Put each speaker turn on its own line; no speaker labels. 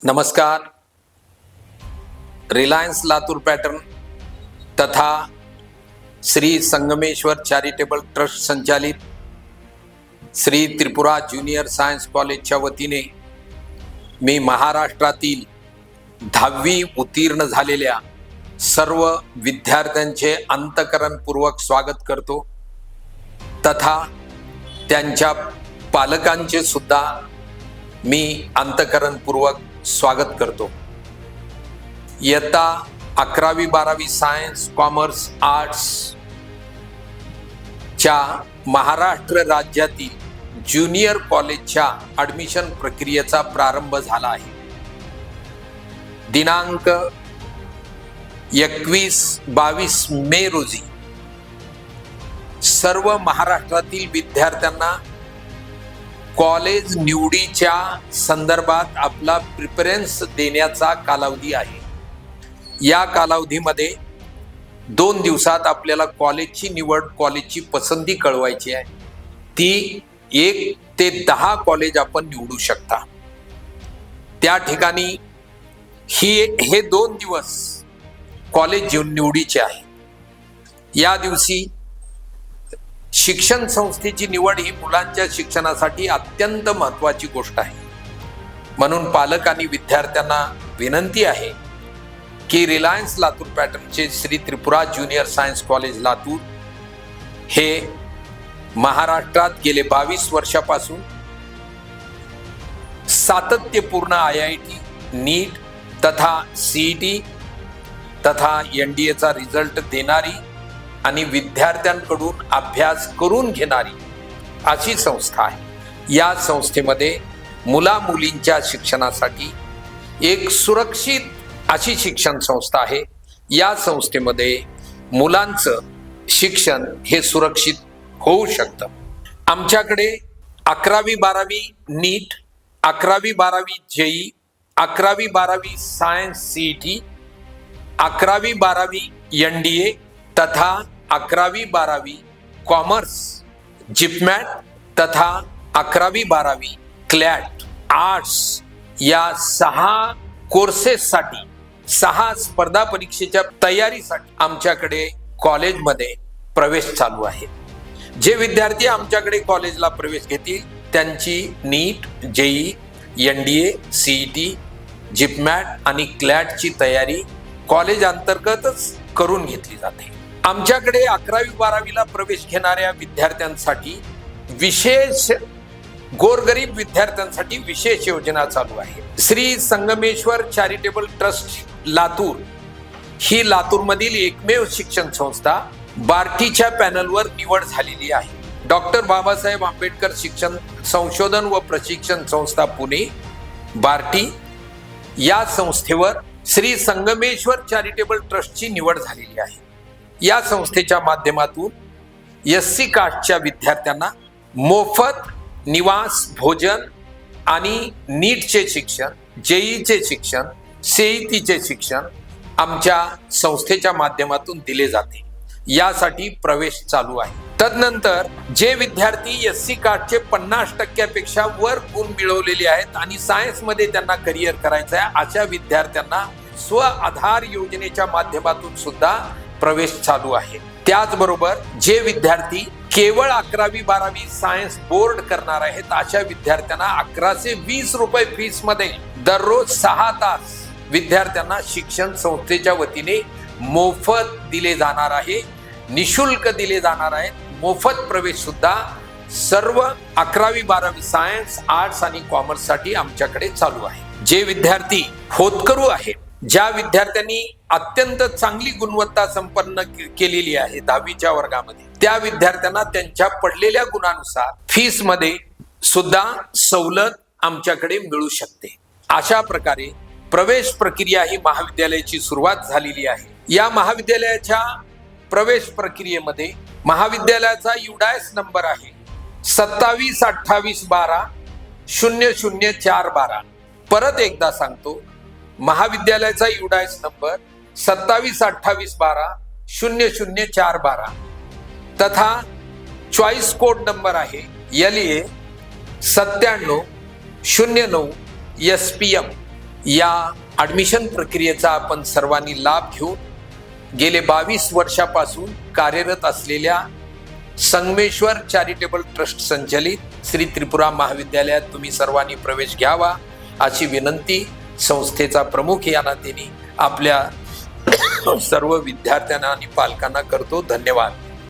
नमस्कार। रिलायंस लातूर पॅटर्न तथा Shri Sangameshwar charitable trust संचालित श्री त्रिपुरा ज्युनियर सायन्स कॉलेजच्या वतीने मी महाराष्ट्रातील 10वी उत्तीर्ण झालेल्या सर्व विद्यार्थ्यांचे अंतःकरणपूर्वक स्वागत करतो तथा त्यांच्या पालकांचे सुद्धा मी अंतःकरणपूर्वक स्वागत करतो। इयत्ता 11वी 12वी सायन्स कॉमर्स आर्ट्स च्या महाराष्ट्र राज्यातील ज्युनियर कॉलेजच्या ॲडमिशन प्रक्रियेचा प्रारंभ झाला आहे। दिनांक 21-22 मे रोजी सर्व महाराष्ट्रातील विद्यार्थ्यांना कॉलेज निवडीच्या संदर्भात आपला प्रिफरन्स देण्याचा कालावधी आहे। या कालावधीमध्ये 2 दिवसात आपल्याला कॉलेजची निवड, कॉलेजची पसंती कळवायची आहे। ती 1 ते 10 कॉलेज आपण निवडू शकता। त्या ठिकाणी हे 2 दिवस कॉलेज निवडीचे आहे। या दिवशी शिक्षण संस्थेची निवड ही मुलांच्या शिक्षणासाठी अत्यंत महत्त्वाची गोष्ट आहे। म्हणून पालक आणि विद्यार्थ्यांना विनंती आहे की रिलायन्स लातूर पॅटर्नचे Shri Tripura junior science college Latur हे महाराष्ट्रात गेले 22 वर्षापासून सातत्यपूर्ण IIT, नीट तथा CET तथा NDAचा रिझल्ट देणारी आणि विद्यार्थ्यांकडून अभ्यास करून घेणारी अशी संस्था आहे। या संस्थेमध्ये मुला मुलींच्या शिक्षणासाठी एक सुरक्षित अशी शिक्षण संस्था आहे। या संस्थेमध्ये मुलांचं शिक्षण हे सुरक्षित होऊ शकतं। आमच्याकडे 11वी 12वी नीट, 11वी 12वी JEE, 11वी 12वी सायन्स CET, 11वी 12वी NDA तथा 11वी 12वी कॉमर्स जिपमॅट तथा 11वी 12वी क्लॅट आर्ट्स या 6 कोर्सेससाठी 6 स्पर्धा परीक्षेच्या तयारीसाठी आमच्याकडे कॉलेजमध्ये प्रवेश चालू आहे। जे विद्यार्थी आमच्याकडे कॉलेजला प्रवेश घेतील त्यांची नीट, JEE, NDA, CET, जिपमॅट आणि क्लॅटची तयारी कॉलेज अंतर्गतच करून घेतली जाते। आमच्याकडे 11वी 12वीला प्रवेश घेणाऱ्या विद्यार्थ्यांसाठी विशेष गोरगरीब विद्यार्थ्यांसाठी विशेष योजना चालू आहे। श्री संगमेश्वर चॅरिटेबल ट्रस्ट लातूर ही लातूरमधील एकमेव शिक्षण संस्था बार्टीच्या पॅनलवर निवड झालेली आहे। डॉक्टर बाबासाहेब आंबेडकर शिक्षण संशोधन व प्रशिक्षण संस्था पुणे बार्टी या संस्थेवर श्री संगमेश्वर चॅरिटेबल ट्रस्टची निवड झालेली आहे। या संस्थेच्या माध्यमातून SC कास्टच्या विद्यार्थ्यांना मोफत निवास, भोजन आणि नीटचे शिक्षण, JEEचे शिक्षण, CETचे शिक्षण आमच्या संस्थेच्या माध्यमातून दिले जाते। यासाठी प्रवेश चालू आहे। तदनंतर जे विद्यार्थी SC कास्टचे 50% वर गुण मिळवलेले आहेत आणि सायन्समध्ये त्यांना करिअर करायचं आहे अशा विद्यार्थ्यांना स्व आधार योजनेच्या माध्यमातून सुद्धा प्रवेश चालू आहे। त्याचबरोबर जे विद्यार्थी केवळ 11वी 12वी सायन्स बोर्ड करणार आहेत अशा विद्यार्थ्यांना 1120 रुपये फीस मध्ये दररोज 6 तास विद्यार्थ्यांना शिक्षण संस्थेच्या वतीने मोफत दिले जाणार आहे, निशुल्क दिले जाणार आहे। मोफत प्रवेश सुद्धा सर्व 11वी 12वी सायन्स, आर्ट्स आणि कॉमर्स साठी आमच्याकडे चालू आहे। जे विद्यार्थी होतकरू आहेत, ज्या विद्यार्थ्यांनी अत्यंत चांगली गुणवत्ता संपन्न केलेली आहे 10वीच्या वर्गामध्ये, त्या विद्यार्थ्यांना त्यांच्या पडलेल्या गुणानुसार फीस मध्ये सुद्धा सवलत आमच्याकडे मिळू शकते। अशा प्रकारे प्रवेश प्रक्रिया ही महाविद्यालयाची सुरुवात झालेली आहे। या महाविद्यालयाच्या प्रवेश प्रक्रियेमध्ये महाविद्यालयाचा युडायस नंबर आहे 272812000412। परत एकदा सांगतो, महाविद्यालयाचा युडायस नंबर 272812000412 तथा चॉईस कोड नंबर आहे LA 9709 SPM या ॲडमिशन प्रक्रियेचा आपण सर्वांनी लाभ घेऊन गेले 22 वर्षापासून कार्यरत असलेल्या संगमेश्वर चॅरिटेबल ट्रस्ट संचलित श्री त्रिपुरा महाविद्यालयात तुम्ही सर्वांनी प्रवेश घ्यावा अशी विनंती संस्थेचा प्रमुख या नात्याने आपल्या सर्व विद्यार्थ्यांना आणि पालकांना करतो. धन्यवाद.